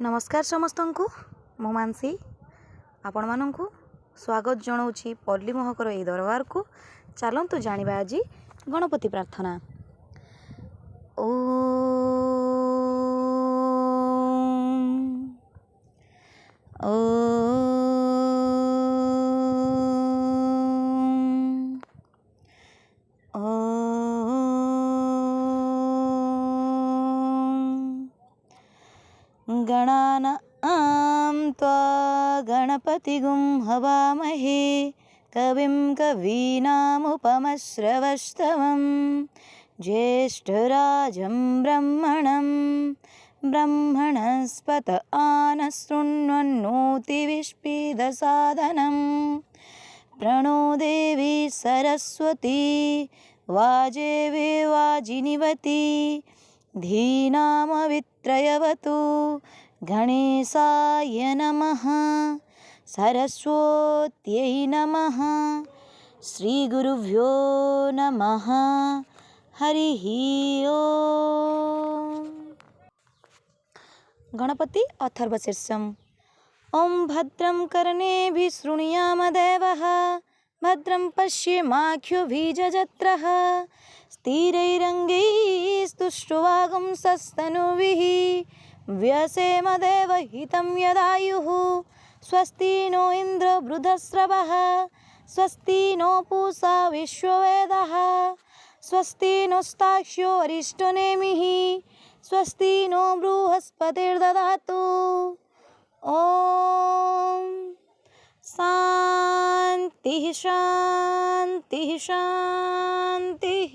नमस्कार समस्तंकु मु मानसी आपण मानंकु स्वागत जनाऊँगी पल्ली महकर ए दरबार को। चलतु जानिबा आज गणपति प्रार्थना। गणानां त्वा गणपतिगुं हवामहे कविं कवीनामुपमश्रवस्तमं ज्येष्ठराजं ब्रह्मणं ब्रह्मणस्पत आनशृण्वन्नोतिविष्पिदसादनं प्रणो देवी सरस्वती वाजेवे वाजिनीवती धीनामवित्रयवतु गणेशाय नमः सरस्वत्यै नमः श्रीगुरुभ्यो नमः हरिः ओम्। गणपति अथर्वशीर्षम्। ॐ भद्रं कर्णेभिः शृणुयाम देवः भद्रं पश्येमाख्युभिर्यजत्रः स्थिरैरङ्गैस्तुष्टुवागुंसस्तनुभिः व्यसेम देवहितं यदायुः। स्वस्ति नो इन्द्रो वृद्धश्रवः स्वस्ति नो पूषा विश्ववेदः स्वस्ति नोस्ताक्ष्यो अरिष्टनेमिः स्वस्ति नो बृहस्पतिर्दधातु। ॐ शान्तिः शान्तिः शान्तिः।